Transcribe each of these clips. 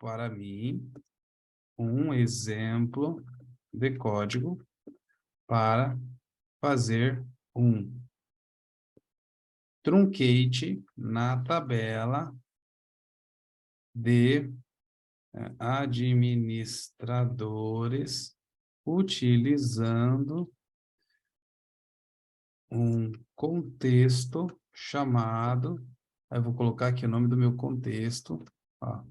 para mim um exemplo de código para fazer um truncate na tabela de administradores utilizando um contexto chamado, eu vou colocar aqui o nome do meu contexto, ó,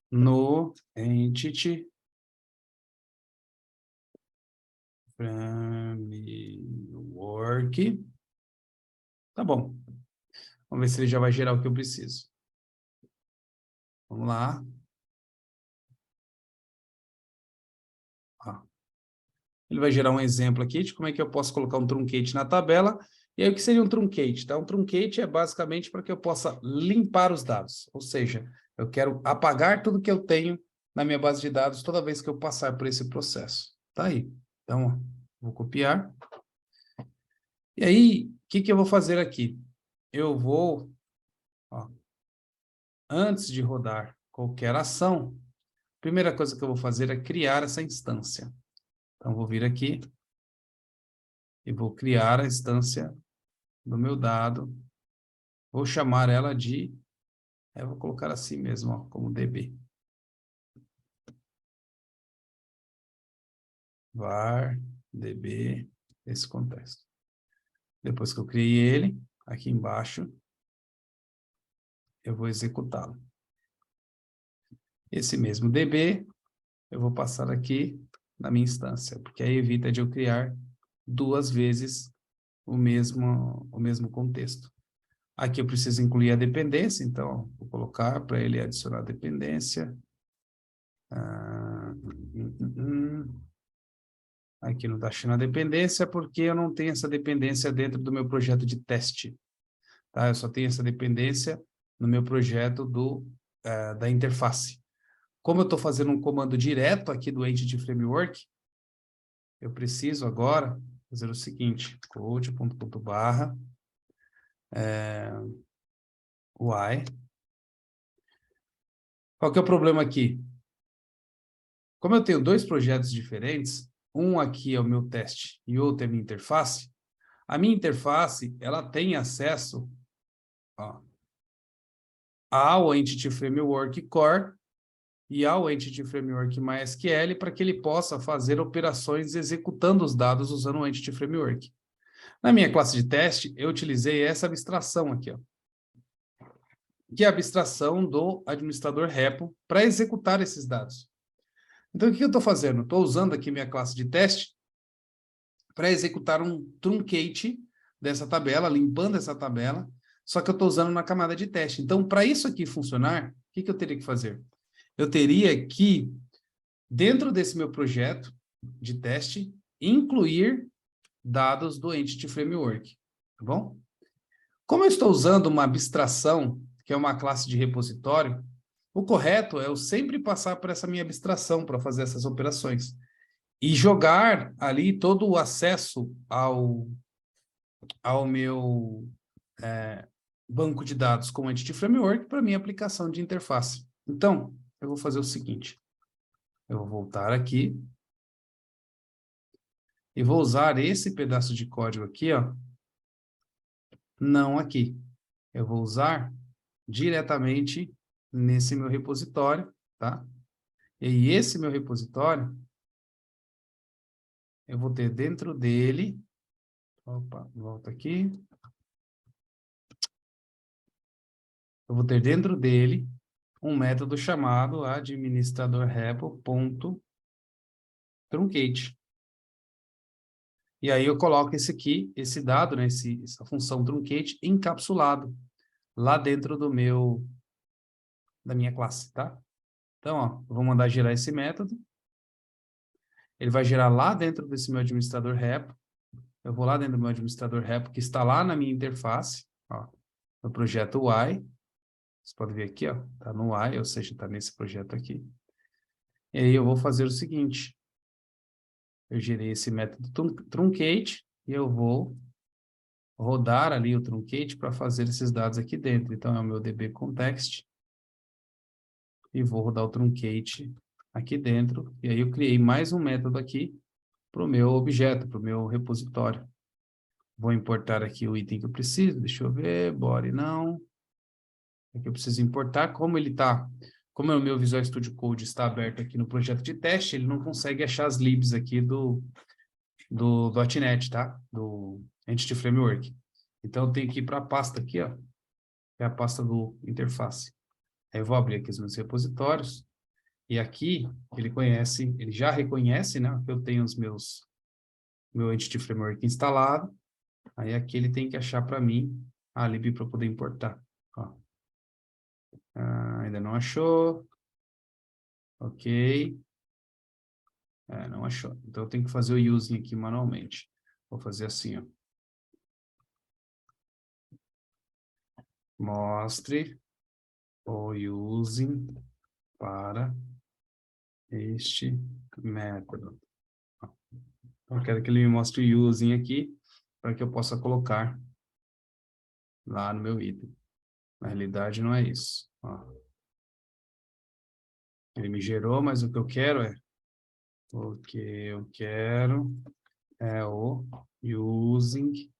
no entity framework. Tá bom. Vamos ver se ele já vai gerar o que eu preciso. Vamos lá. Ó. Ele vai gerar um exemplo aqui de como é que eu posso colocar um truncate na tabela. E aí, o que seria um truncate? Tá? Um truncate é basicamente para que eu possa limpar os dados. Ou seja, eu quero apagar tudo que eu tenho na minha base de dados toda vez que eu passar por esse processo. Tá aí. Então, ó, vou copiar. E aí, o que eu vou fazer aqui? Eu vou, ó, antes de rodar qualquer ação, a primeira coisa que eu vou fazer é criar essa instância. Então, vou vir aqui e vou criar a instância do meu dado. Vou chamar ela de, eu vou colocar assim mesmo, ó, como DB. var db, esse contexto. Depois que eu criei ele, aqui embaixo, eu vou executá-lo. Esse mesmo db, eu vou passar aqui na minha instância, porque aí evita de eu criar duas vezes o mesmo contexto. Aqui eu preciso incluir a dependência, então vou colocar para ele adicionar a dependência. Aqui não está achando a dependência porque eu não tenho essa dependência dentro do meu projeto de teste. Tá? Eu só tenho essa dependência no meu projeto da interface. Como eu estou fazendo um comando direto aqui do Entity Framework, eu preciso agora fazer o seguinte, code.barra UI. Qual que é o problema aqui? Como eu tenho dois projetos diferentes, um aqui é o meu teste e outro é a minha interface, a minha interface, ela tem acesso, ó, ao Entity Framework Core e ao Entity Framework MySQL para que ele possa fazer operações executando os dados usando o Entity Framework. Na minha classe de teste, eu utilizei essa abstração aqui, ó, que é a abstração do administrador repo para executar esses dados. Então, o que eu estou fazendo? Estou usando aqui minha classe de teste para executar um truncate dessa tabela, limpando essa tabela, só que eu estou usando na camada de teste. Então, para isso aqui funcionar, o que eu teria que fazer? Eu teria que, dentro desse meu projeto de teste, incluir dados do Entity Framework, tá bom? Como eu estou usando uma abstração, que é uma classe de repositório, o correto é eu sempre passar por essa minha abstração para fazer essas operações e jogar ali todo o acesso ao meu banco de dados com o Entity Framework para minha aplicação de interface. Então, eu vou fazer o seguinte. Eu vou voltar aqui e vou usar esse pedaço de código aqui, ó, não aqui. Eu vou usar diretamente nesse meu repositório, tá? E aí, esse meu repositório, eu vou ter dentro dele, opa, volta aqui. Eu vou ter dentro dele um método chamado administrador-repo.truncate. E aí eu coloco esse aqui, esse dado, né, essa função truncate encapsulado lá dentro da minha classe, tá? Então, ó, eu vou mandar gerar esse método. Ele vai gerar lá dentro desse meu administrador repo. Eu vou lá dentro do meu administrador repo, que está lá na minha interface, ó, no projeto UI. Você pode ver aqui, ó, tá no UI, ou seja, tá nesse projeto aqui. E aí eu vou fazer o seguinte. Eu gerei esse método truncate e eu vou rodar ali o truncate para fazer esses dados aqui dentro. Então, é o meu db context. e vou rodar o truncate aqui dentro, e aí eu criei mais um método aqui para o meu objeto, para o meu repositório. Vou importar aqui o item que eu preciso, deixa eu ver, body não. Aqui eu preciso importar, como o meu Visual Studio Code está aberto aqui no projeto de teste, ele não consegue achar as libs aqui do .NET, tá? Do Entity Framework. Então, eu tenho que ir para a pasta aqui, ó, que é a pasta do interface. Aí eu vou abrir aqui os meus repositórios, e aqui ele já reconhece, né, que eu tenho meu Entity Framework instalado, aí aqui ele tem que achar para mim a lib para poder importar. Ó. Ainda não achou. Ok. Não achou. Então, eu tenho que fazer o using aqui manualmente. Vou fazer assim, ó. Mostre o using para este método. Eu quero que ele me mostre o using aqui, para que eu possa colocar lá no meu item. Na realidade, não é isso. Ó. Ele me gerou, mas o que eu quero é o using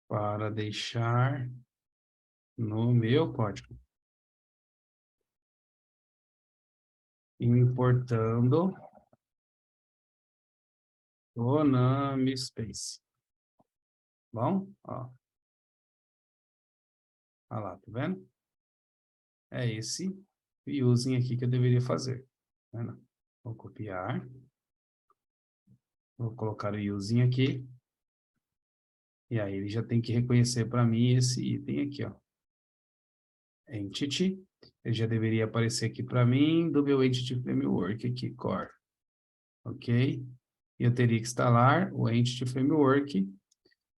para deixar no meu código. Importando o namespace. Bom? Ó. Olha lá, tá vendo? É esse using aqui que eu deveria fazer. Tá vendo? Vou copiar. Vou colocar o using aqui. E aí ele já tem que reconhecer para mim esse item aqui, ó. Entity. Ele já deveria aparecer aqui para mim do meu Entity Framework aqui, Core. Ok? E eu teria que instalar o Entity Framework.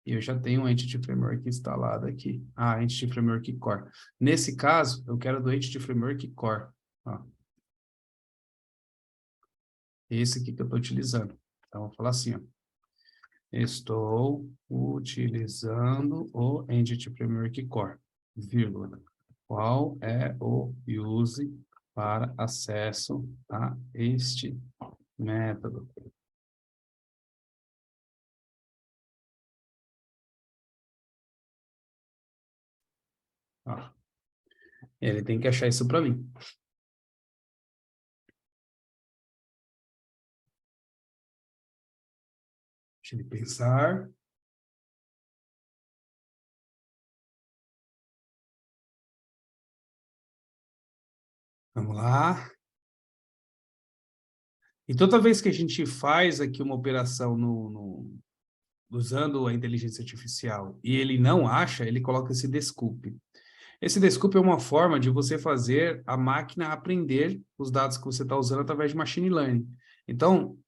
E eu já tenho o Entity Framework instalado aqui. Entity Framework Core. Nesse caso, eu quero do Entity Framework Core. Ó. Esse aqui que eu estou utilizando. Então, vou falar assim, ó. Estou utilizando o Entity Framework Core, vírgula. Qual é o use para acesso a este método? Ó, ele tem que achar isso para mim. Deixa ele pensar. Vamos lá. E toda vez que a gente faz aqui uma operação usando a inteligência artificial e ele não acha, ele coloca esse desculpe. Esse desculpe é uma forma de você fazer a máquina aprender os dados que você está usando através de machine learning. Então,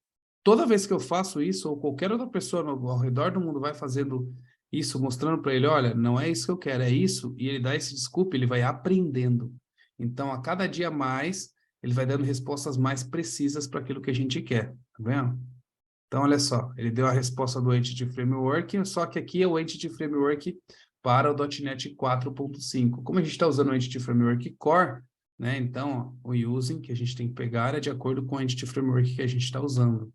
toda vez que eu faço isso, ou qualquer outra pessoa ao redor do mundo vai fazendo isso, mostrando para ele, olha, não é isso que eu quero, é isso, e ele dá esse desculpe, ele vai aprendendo. Então, a cada dia mais, ele vai dando respostas mais precisas para aquilo que a gente quer, tá vendo? Então, olha só, ele deu a resposta do Entity Framework, só que aqui é o Entity Framework para o .NET 4.5. Como a gente está usando o Entity Framework Core, né? Então, ó, o using que a gente tem que pegar é de acordo com o Entity Framework que a gente está usando.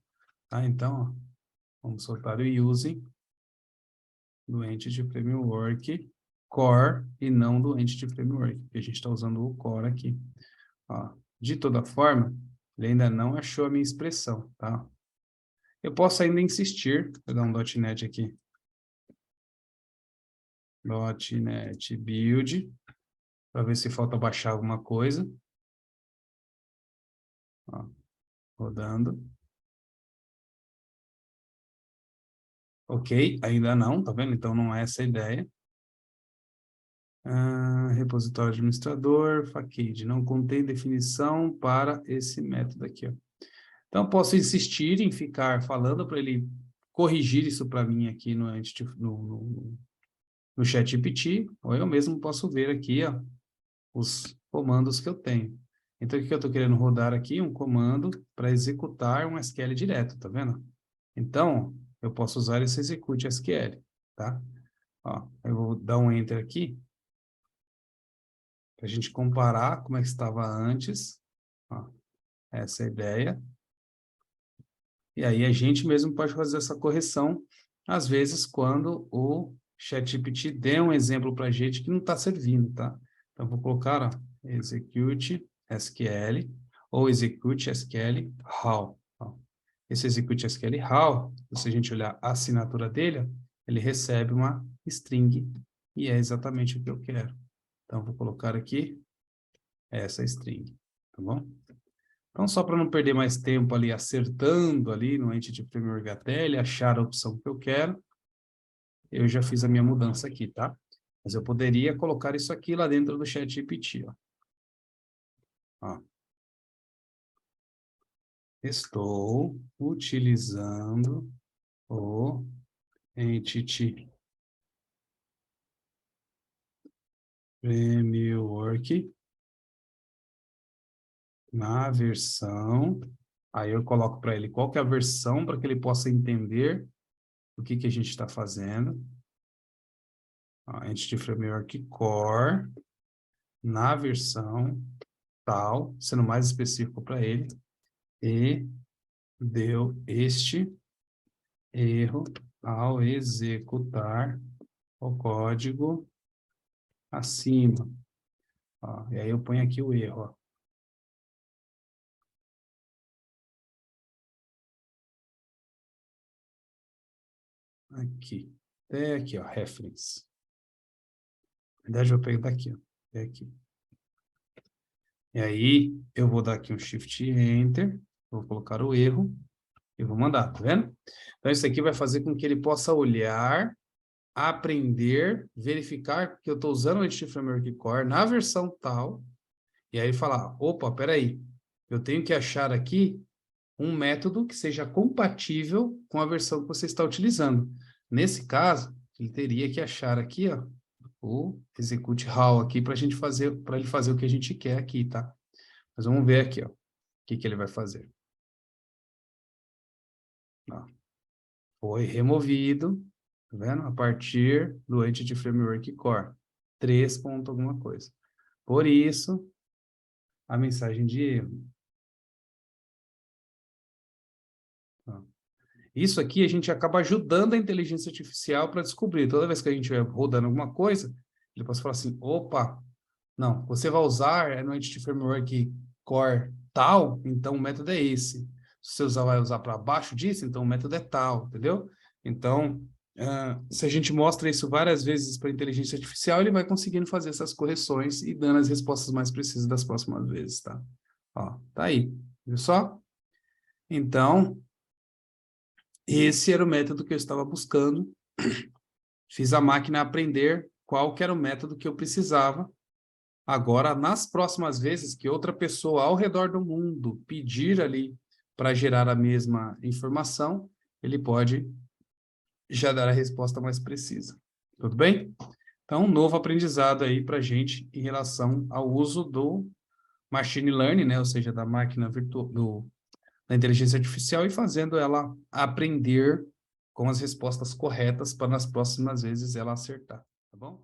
Tá? Então, ó, vamos soltar o using do Entity Framework Core e não do Entity Framework, porque a gente está usando o Core aqui. Ó, de toda forma, ele ainda não achou a minha expressão, tá? Eu posso ainda insistir, vou dar um .NET aqui. .NET Build, para ver se falta baixar alguma coisa. Ó, rodando. Ok, ainda não, tá vendo? Então não é essa a ideia. Repositório administrador, facade, não contém definição para esse método aqui, ó. Então, posso insistir em ficar falando para ele corrigir isso para mim aqui no ChatGPT, ou eu mesmo posso ver aqui, ó, os comandos que eu tenho. Então, o que eu estou querendo rodar aqui? Um comando para executar um SQL direto, tá vendo? Então, eu posso usar esse execute SQL, tá? Ó, eu vou dar um Enter aqui, para a gente comparar como é que estava antes. Ó, essa é a ideia. E aí a gente mesmo pode fazer essa correção, às vezes, quando o ChatGPT der um exemplo para a gente que não está servindo, tá? Então, vou colocar, ó, execute SQL ou execute SQL how. Ó. Esse execute SQL how, se a gente olhar a assinatura dele, ó, ele recebe uma string e é exatamente o que eu quero. Então, vou colocar aqui essa string, tá bom? Então, só para não perder mais tempo ali acertando ali no Entity Framework até ele achar a opção que eu quero, eu já fiz a minha mudança aqui, tá? Mas eu poderia colocar isso aqui lá dentro do ChatGPT, ó. Ó. Estou utilizando o Entity Framework na versão... Aí eu coloco para ele qual que é a versão para que ele possa entender o que que a gente está fazendo. Ó, Entity Framework Core na versão tal, sendo mais específico para ele, e deu este erro ao executar o código acima. Ó, e aí eu ponho aqui o erro, ó. Aqui. Até aqui, ó, reference. Na verdade, eu vou pegar daqui, ó. Até aqui. E aí, eu vou dar aqui um Shift Enter, vou colocar o erro e vou mandar, tá vendo? Então, isso aqui vai fazer com que ele possa olhar, aprender, verificar que eu estou usando o Entity Framework Core na versão tal, e aí falar, opa, peraí, eu tenho que achar aqui um método que seja compatível com a versão que você está utilizando. Nesse caso, ele teria que achar aqui, ó, o execute how aqui para ele fazer o que a gente quer aqui, tá? Mas vamos ver aqui, ó, o que que ele vai fazer. Ó, foi removido, tá vendo? A partir do Entity Framework Core. 3 ponto alguma coisa. Por isso, a mensagem de erro. Ó. Isso aqui a gente acaba ajudando a inteligência artificial para descobrir. Toda vez que a gente vai rodando alguma coisa, ele pode falar assim, opa, não, você vai usar no Entity Framework Core tal, então o método é esse. Se você vai usar para baixo disso, então o método é tal, entendeu? Então, se a gente mostra isso várias vezes para a inteligência artificial, ele vai conseguindo fazer essas correções e dando as respostas mais precisas das próximas vezes, tá? Ó, tá aí, viu só? Então, esse era o método que eu estava buscando. Fiz a máquina aprender qual que era o método que eu precisava. Agora, nas próximas vezes que outra pessoa ao redor do mundo pedir ali para gerar a mesma informação, ele pode já dar a resposta mais precisa. Tudo bem? Então, um novo aprendizado aí para a gente em relação ao uso do machine learning, né? Ou seja, da máquina virtual, da inteligência artificial e fazendo ela aprender com as respostas corretas para nas próximas vezes ela acertar, tá bom?